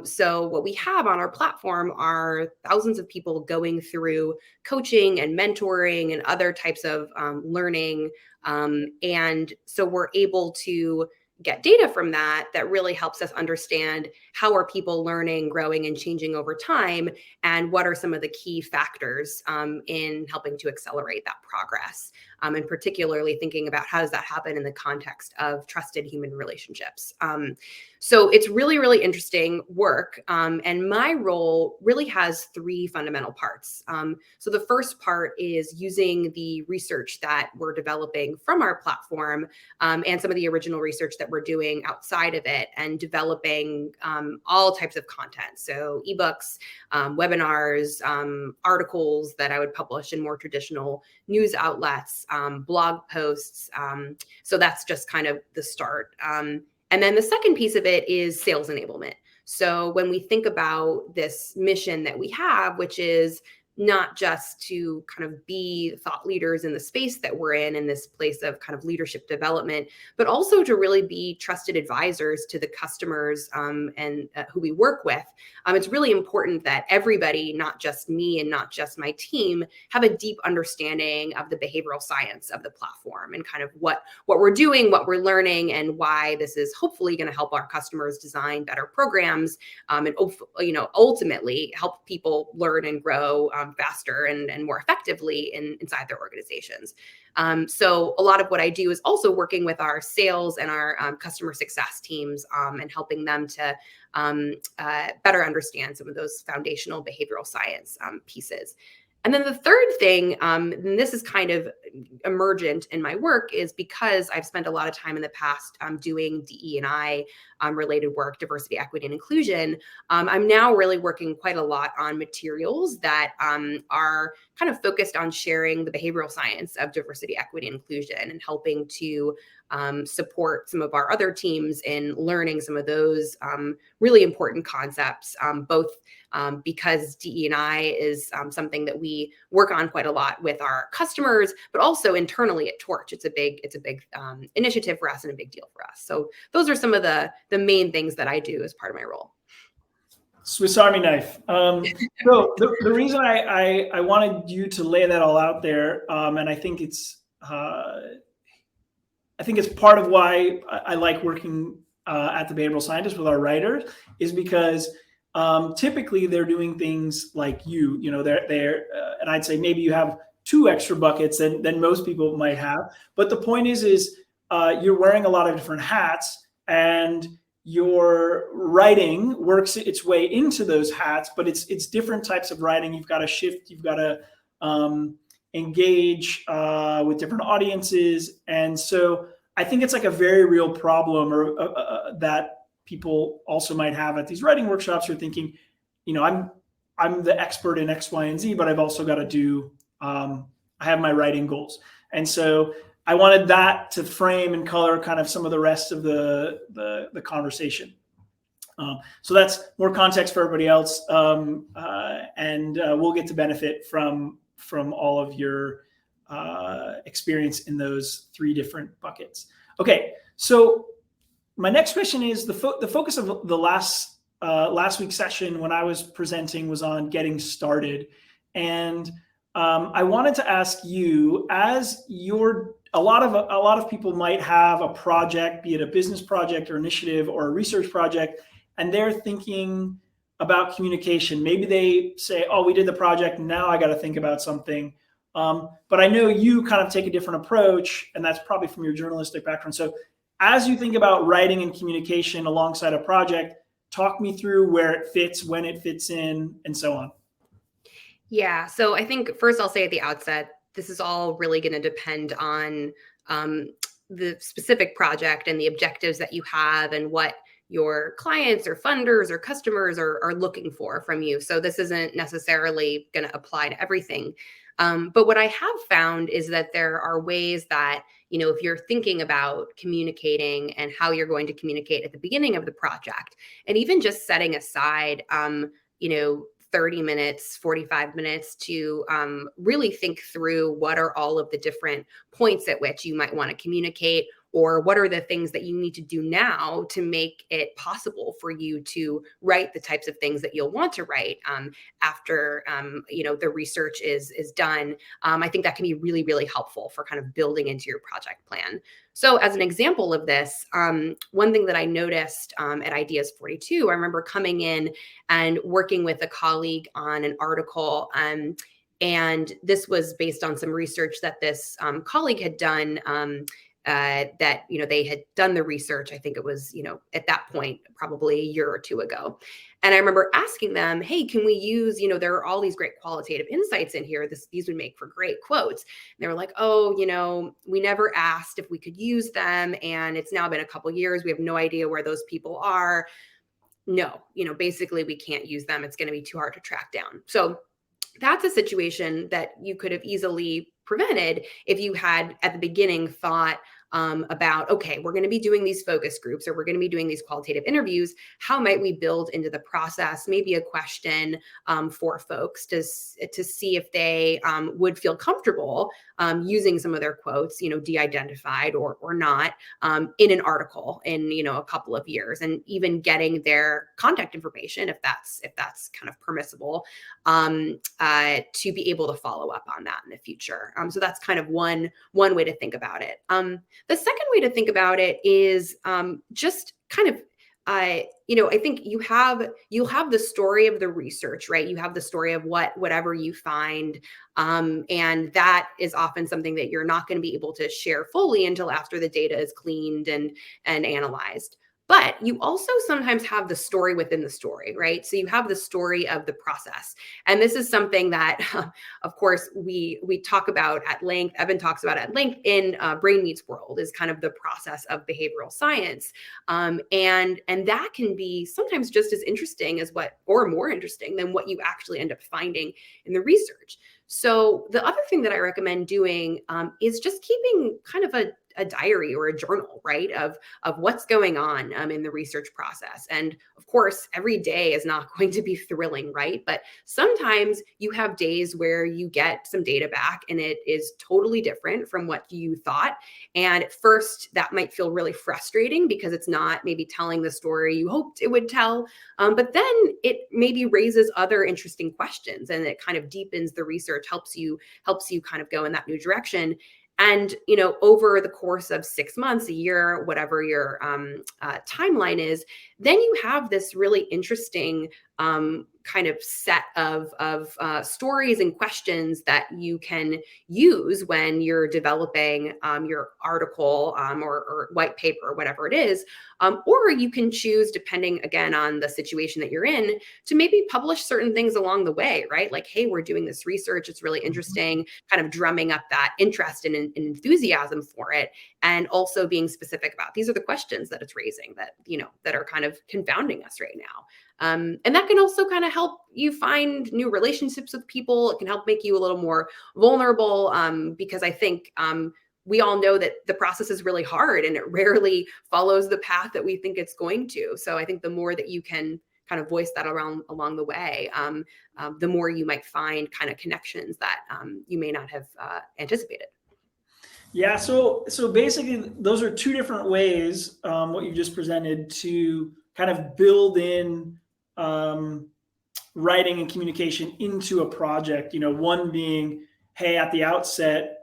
So what we have on our platform are thousands of people going through coaching and mentoring and other types of learning. And so we're able to get data from that really helps us understand how are people learning, growing, and changing over time, and what are some of the key factors in helping to accelerate that progress, and particularly thinking about how does that happen in the context of trusted human relationships. So it's really, really interesting work, and my role really has three fundamental parts. So the first part is using the research that we're developing from our platform, and some of the original research that we're doing outside of it, and developing all types of content. So ebooks, webinars, articles that I would publish in more traditional news outlets, blog posts. So that's just kind of the start. And then the second piece of it is sales enablement. So when we think about this mission that we have, which is not just to kind of be thought leaders in the space that we're in this place of kind of leadership development, but also to really be trusted advisors to the customers and who we work with. It's really important that everybody, not just me and not just my team, have a deep understanding of the behavioral science of the platform and kind of what we're doing, what we're learning, and why this is hopefully going to help our customers design better programs, and ultimately help people learn and grow faster and more effectively inside their organizations. So a lot of what I do is also working with our sales and our customer success teams, and helping them to better understand some of those foundational behavioral science pieces. And then the third thing, and this is kind of emergent in my work, is because I've spent a lot of time in the past doing DE&I related work, diversity, equity, and inclusion. I'm now really working quite a lot on materials that are kind of focused on sharing the behavioral science of diversity, equity, and inclusion, and helping to support some of our other teams in learning some of those really important concepts, both because DE&I is something that we work on quite a lot with our customers, but also internally at Torch. It's a big initiative for us and a big deal for us. So those are some of the main things that I do as part of my role. Swiss Army knife. So the reason I wanted you to lay that all out there, and I think it's part of why I like working at the Behavioral Scientist with our writers, is because typically they're doing things like they're and I'd say maybe you have two extra buckets than most people might have. But the point is you're wearing a lot of different hats, and your writing works its way into those hats, but it's different types of writing. You've got to shift, you've got to engage with different audiences. And so I think it's like a very real problem that people also might have at these writing workshops. You're thinking, I'm the expert in X, Y, and Z, but I've also got to do, I have my writing goals. And so I wanted that to frame and color kind of some of the rest of the conversation. So that's more context for everybody else. And we'll get to benefit from all of your experience in those three different buckets. Okay, so my next question is the focus of the last week's session when I was presenting was on getting started. And I wanted to ask you, as a lot of people might have a project, be it a business project or initiative or a research project, and they're thinking about communication. Maybe they say, oh, we did the project, now I got to think about something. But I know you kind of take a different approach, and that's probably from your journalistic background. So as you think about writing and communication alongside a project, talk me through where it fits, when it fits in, and so on. Yeah. So I think first I'll say at the outset, this is all really going to depend on the specific project and the objectives that you have and what your clients or funders or customers are looking for from you. So this isn't necessarily going to apply to everything. But what I have found is that there are ways that, if you're thinking about communicating and how you're going to communicate at the beginning of the project, and even just setting aside, 30 minutes, 45 minutes to really think through what are all of the different points at which you might want to communicate, or what are the things that you need to do now to make it possible for you to write the types of things that you'll want to write after the research is done. I think that can be really, really helpful for kind of building into your project plan. So as an example of this, one thing that I noticed at Ideas 42, I remember coming in and working with a colleague on an article, and this was based on some research that this colleague had done, that they had done the research. I think it was, at that point, probably a year or two ago. And I remember asking them, hey, can we use, there are all these great qualitative insights in here. These would make for great quotes. And they were like, oh, we never asked if we could use them. And it's now been a couple years. We have no idea where those people are. No, basically we can't use them. It's going to be too hard to track down. So that's a situation that you could have easily prevented if you had at the beginning thought about, okay, we're going to be doing these focus groups, or we're going to be doing these qualitative interviews. How might we build into the process maybe a question for folks to see if they would feel comfortable using some of their quotes, de-identified or not, in an article in a couple of years, and even getting their contact information if that's kind of permissible, to be able to follow up on that in the future. So that's kind of one way to think about it. The second way to think about it is just kind of, I think you'll have the story of the research, right? You have the story of whatever you find. And that is often something that you're not going to be able to share fully until after the data is cleaned and analyzed. But you also sometimes have the story within the story, right? So you have the story of the process. And this is something that, of course, we talk about at length. Evan talks about at length in Brain Meets World, is kind of the process of behavioral science. And that can be sometimes just as interesting or more interesting than what you actually end up finding in the research. So the other thing that I recommend doing is just keeping kind of a diary or a journal, right, of what's going on in the research process. And of course, every day is not going to be thrilling, right? But sometimes you have days where you get some data back and it is totally different from what you thought. And at first, that might feel really frustrating because it's not maybe telling the story you hoped it would tell. But then it maybe raises other interesting questions, and it kind of deepens the research, helps you kind of go in that new direction. And, over the course of 6 months, a year, whatever your timeline is, then you have this really interesting kind of set of stories and questions that you can use when you're developing your article or white paper, or whatever it is. Or you can choose, depending, again, on the situation that you're in, to maybe publish certain things along the way, right? Like, hey, we're doing this research. It's really interesting, kind of drumming up that interest and enthusiasm for it. And also being specific about, these are the questions that it's raising that are kind of confounding us right now. And that can also kind of help you find new relationships with people. It can help make you a little more vulnerable, because I think we all know that the process is really hard and it rarely follows the path that we think it's going to. So I think the more that you can kind of voice that along the way, the more you might find kind of connections that you may not have anticipated. Yeah, so basically those are two different ways, what you just presented, to kind of build in writing and communication into a project. One being, hey, at the outset,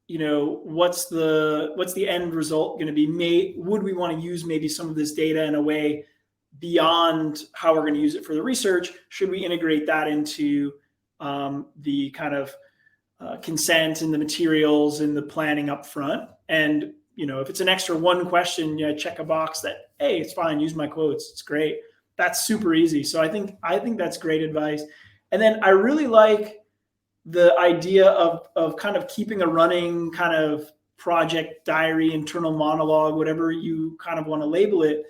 what's the end result going to be? Would we want to use maybe some of this data in a way beyond how we're going to use it for the research? Should we integrate that into the kind of consent and the materials and the planning up front? And if it's an extra one question, check a box that, hey, it's fine, use my quotes, it's great. That's super easy. So I think that's great advice. And then I really like the idea of kind of keeping a running kind of project diary, internal monologue, whatever you kind of want to label it.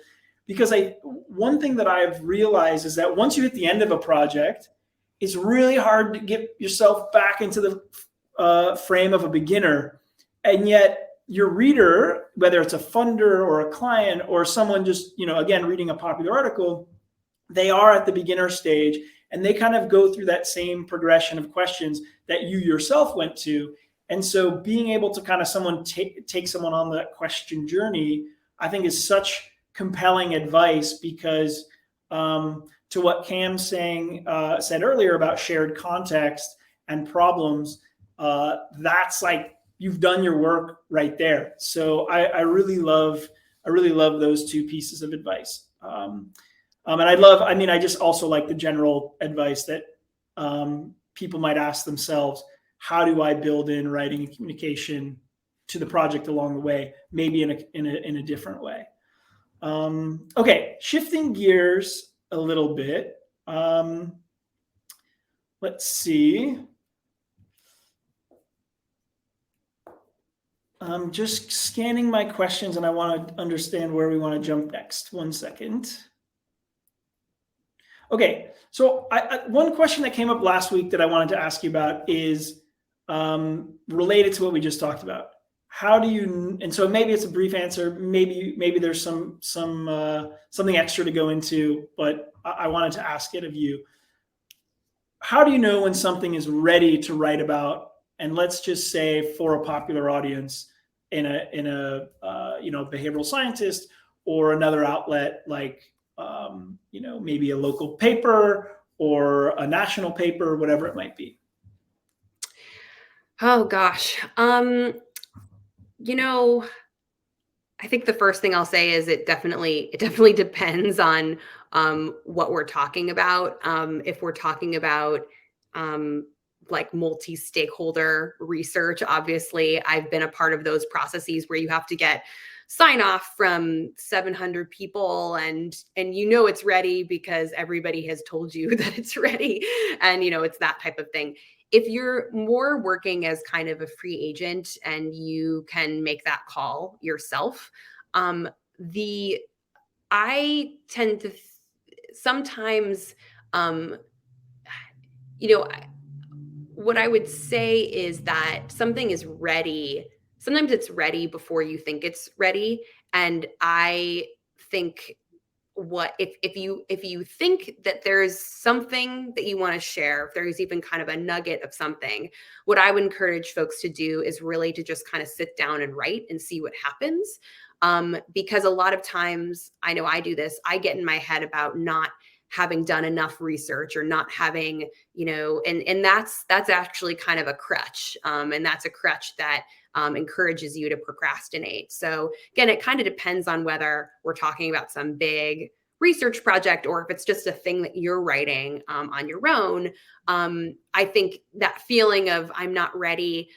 Because one thing that I've realized is that once you hit the end of a project, it's really hard to get yourself back into the frame of a beginner. And yet your reader, whether it's a funder or a client or someone just, again, reading a popular article, they are at the beginner stage and they kind of go through that same progression of questions that you yourself went to. And so being able to kind of take someone on that question journey, I think is such compelling advice, because to what Cam said earlier about shared context and problems, that's like, you've done your work right there. So I really love those two pieces of advice. And I just also like the general advice that people might ask themselves: how do I build in writing and communication to the project along the way, maybe in a different way? Okay, shifting gears a little bit. Let's see. I'm just scanning my questions, and I want to understand where we want to jump next. One second. Okay, so one question that came up last week that I wanted to ask you about is related to what we just talked about. How do you? And so maybe it's a brief answer. Maybe there's something extra to go into, but I wanted to ask it of you. How do you know when something is ready to write about? And let's just say, for a popular audience, in a behavioral scientist or another outlet, like maybe a local paper or a national paper, whatever it might be. Oh gosh. I think the first thing I'll say is it definitely depends on what we're talking about. If we're talking about like multi-stakeholder research, obviously I've been a part of those processes where you have to get sign off from 700 people, and it's ready because everybody has told you that it's ready, and it's that type of thing. If you're more working as kind of a free agent and you can make that call yourself, I tend to sometimes, what I would say is that something is ready. Sometimes it's ready before you think it's ready. And I think if you think that there's something that you want to share, if there's even kind of a nugget of something, what I would encourage folks to do is really to just kind of sit down and write and see what happens. Because a lot of times, I know I do this, I get in my head about not having done enough research or not having, and that's actually kind of a crutch. And that's a crutch that encourages you to procrastinate. So again, it kind of depends on whether we're talking about some big research project or if it's just a thing that you're writing on your own. I think that feeling of I'm not ready,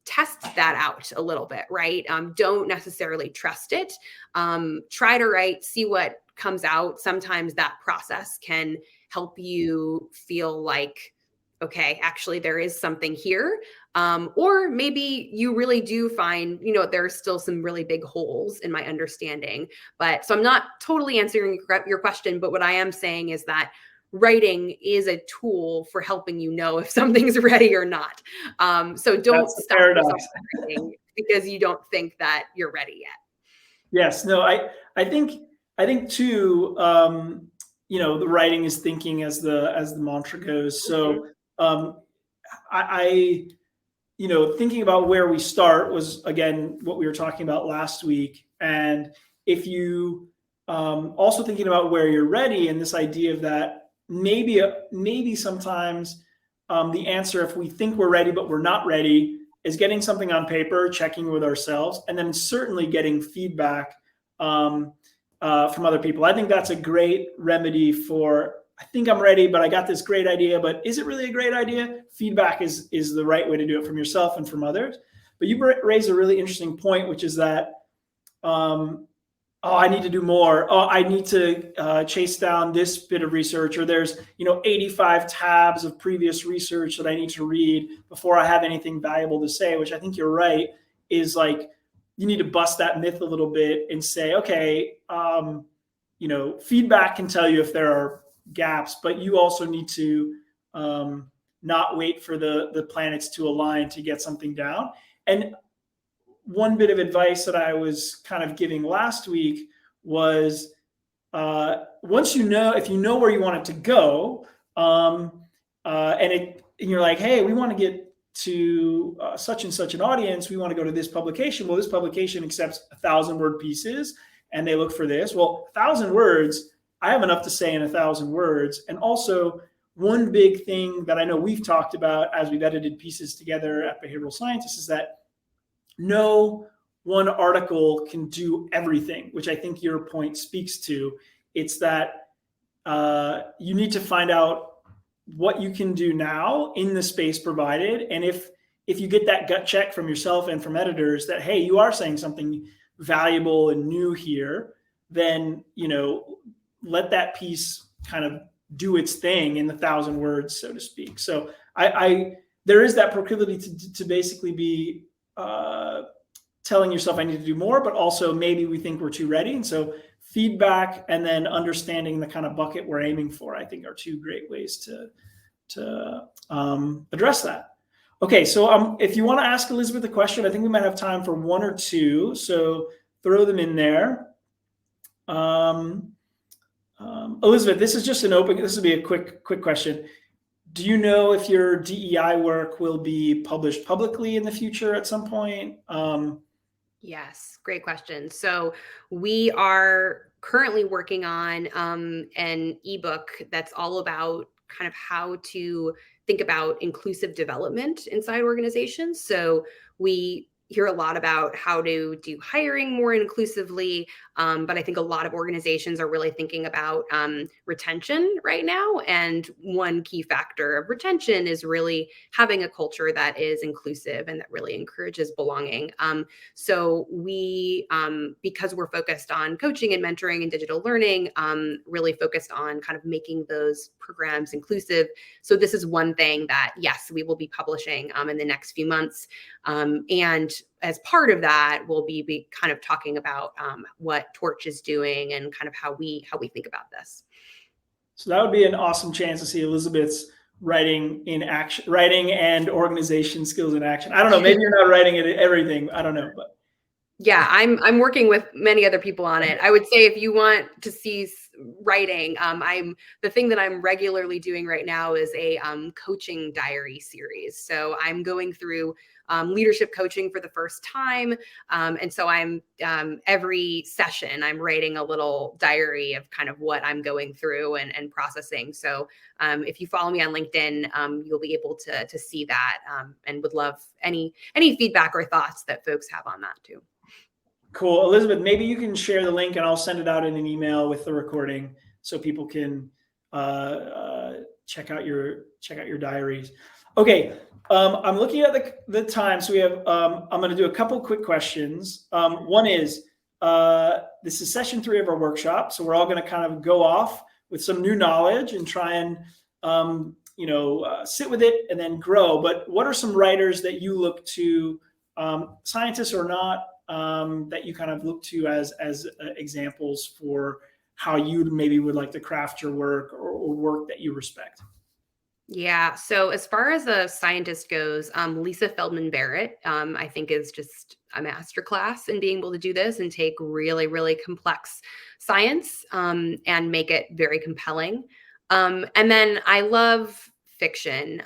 test that out a little bit, right? Don't necessarily trust it. Try to write, see what comes out. Sometimes that process can help you feel like, okay, actually there is something here. Or maybe you really do find, there's still some really big holes in my understanding. But so I'm not totally answering your question, but what I am saying is that writing is a tool for helping you know if something's ready or not. So don't stop yourself writing because you don't think that you're ready yet. Yes, no, I think too, the writing is thinking, as the mantra goes. So thinking about where we start was, again, what we were talking about last week. And if you also thinking about where you're ready, and this idea of that, maybe sometimes the answer, if we think we're ready but we're not ready, is getting something on paper, checking with ourselves, and then certainly getting feedback from other people. I think that's a great remedy for, I think I'm ready, but I got this great idea, but is it really a great idea? Feedback is the right way to do it from yourself and from others. But you raised a really interesting point, which is that, I need to do more. Oh, I need to chase down this bit of research, or there's 85 tabs of previous research that I need to read before I have anything valuable to say, which I think you're right, is like, you need to bust that myth a little bit and say, okay, feedback can tell you if there are gaps, but you also need to not wait for the planets to align to get something down. And one bit of advice that I was kind of giving last week was, if you know where you want it to go, and you're like, hey, we want to get to such and such an audience, we want to go to this publication. Well, this publication accepts 1,000-word pieces, and they look for this. Well, 1,000 words, I have enough to say in 1,000 words. And also, one big thing that I know we've talked about as we've edited pieces together at Behavioral Scientists is that no one article can do everything, which I think your point speaks to. It's that you need to find out what you can do now in the space provided. And if you get that gut check from yourself and from editors that, hey, you are saying something valuable and new here, then, let that piece kind of do its thing in the 1,000 words, so to speak. So there is that proclivity to basically be telling yourself I need to do more, but also maybe we think we're too ready. And so feedback and then understanding the kind of bucket we're aiming for, I think, are two great ways to address that. Okay, so if you want to ask Elizabeth a question, I think we might have time for one or two. So throw them in there. Elizabeth, this is just this will be a quick question. Do you know if your DEI work will be published publicly in the future at some point? Yes, great question. So we are currently working on an ebook that's all about kind of how to think about inclusive development inside organizations. So we hear a lot about how to do hiring more inclusively, but I think a lot of organizations are really thinking about retention right now. And one key factor of retention is really having a culture that is inclusive and that really encourages belonging. So we, because we're focused on coaching and mentoring and digital learning, really focused on kind of making those programs inclusive. So this is one thing that, yes, we will be publishing in the next few months. And as part of that, we'll be kind of talking about what Torch is doing and kind of how we think about this. So that would be an awesome chance to see Elizabeth's writing in action, writing and organization skills in action. I don't know, maybe you're not writing it everything. I don't know, but yeah, I'm working with many other people on it. I would say if you want to see writing, the thing that I'm regularly doing right now is a coaching diary series. So I'm going through leadership coaching for the first time. And so I'm every session, I'm writing a little diary of kind of what I'm going through and processing. So if you follow me on LinkedIn, you'll be able to see that, and would love any feedback or thoughts that folks have on that too. Cool. Elizabeth, maybe you can share the link and I'll send it out in an email with the recording so people can check out your diaries. Okay. I'm looking at the time. So we have, I'm going to do a couple quick questions. One is, this is session 3 of our workshop. So we're all going to kind of go off with some new knowledge and try and, sit with it and then grow. But what are some writers that you look to, scientists or not, that you kind of look to as examples for how you maybe would like to craft your work or work that you respect? Yeah. So as far as a scientist goes, Lisa Feldman Barrett, I think is just a masterclass in being able to do this and take really, really complex science and make it very compelling. And then I love fiction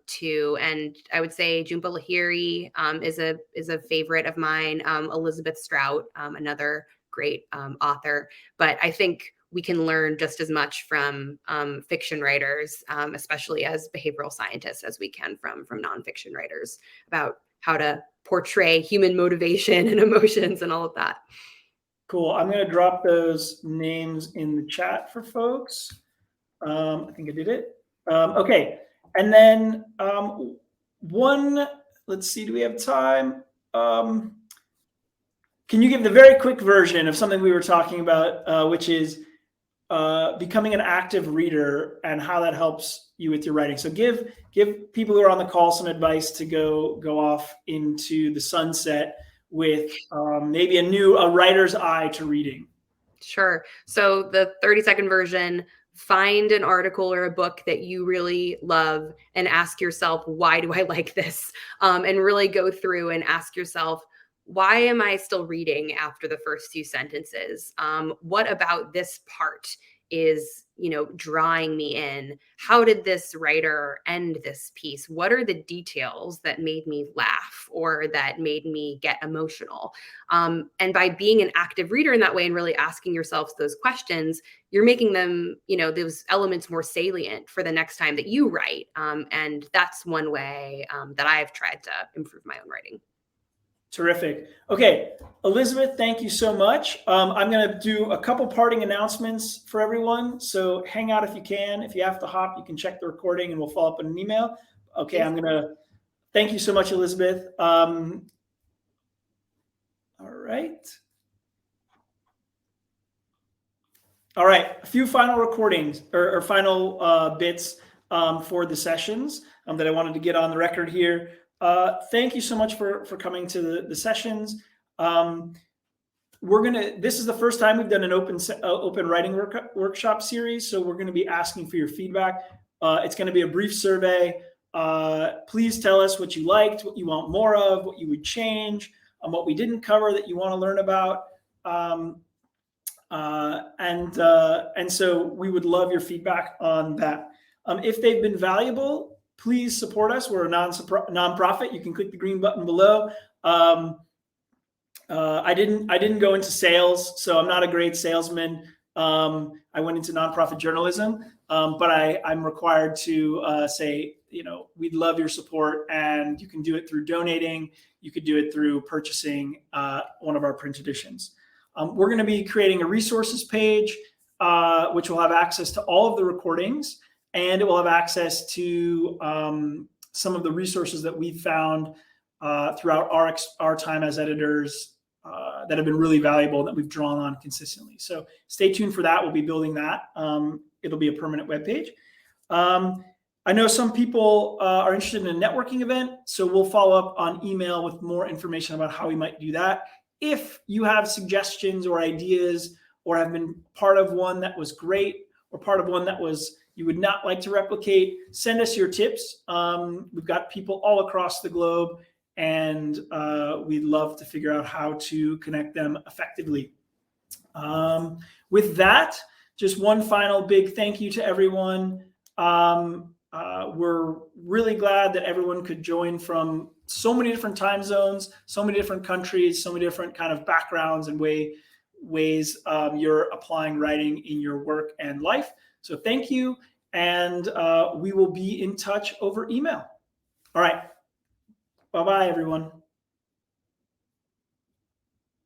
too, and I would say Jhumpa Lahiri is a favorite of mine. Elizabeth Strout, another great author, but I think we can learn just as much from fiction writers, especially as behavioral scientists, as we can from nonfiction writers about how to portray human motivation and emotions and all of that. Cool. I'm going to drop those names in the chat for folks. I think I did it. Okay. And then let's see, do we have time? Can you give the very quick version of something we were talking about, which is becoming an active reader and how that helps you with your writing? So give people who are on the call some advice to go off into the sunset with maybe a writer's eye to reading. Sure. So the 30-second version: find an article or a book that you really love and ask yourself, why do I like this? And really go through and ask yourself, why am I still reading after the first few sentences? What about this part is drawing me in. How did this writer end this piece? What are the details that made me laugh or that made me get emotional? And by being an active reader in that way and really asking yourself those questions, you're making them, those elements more salient for the next time that you write. And that's one way that I've tried to improve my own writing. Terrific. Okay, Elizabeth, thank you so much. I'm going to do a couple parting announcements for everyone. So hang out if you can. If you have to hop, you can check the recording and we'll follow up in an email. Okay, I'm going to thank you so much, Elizabeth. All right. All right, a few final recordings or final bits for the sessions that I wanted to get on the record here. Thank you so much for coming to the sessions. This is the first time we've done an open writing workshop series, so we're gonna be asking for your feedback. It's gonna be a brief survey. Please tell us what you liked, what you want more of, what you would change, what we didn't cover that you want to learn about. And so we would love your feedback on that. If they've been valuable, please support us. We're a nonprofit. You can click the green button below. I didn't go into sales, so I'm not a great salesman. I went into nonprofit journalism, but I'm required to say, we'd love your support, and you can do it through donating. You could do it through purchasing one of our print editions. We're going to be creating a resources page, which will have access to all of the recordings, and it will have access to some of the resources that we've found throughout our time as editors that have been really valuable, that we've drawn on consistently. So stay tuned for that. We'll be building that. It'll be a permanent webpage. I know some people are interested in a networking event, so we'll follow up on email with more information about how we might do that. If you have suggestions or ideas, or have been part of one that was great, or part of one that you would not like to replicate, send us your tips. We've got people all across the globe, and we'd love to figure out how to connect them effectively. With that, just one final big thank you to everyone. We're really glad that everyone could join from so many different time zones, so many different countries, so many different kind of backgrounds and ways you're applying writing in your work and life. So thank you, and we will be in touch over email. All right. Bye-bye, everyone.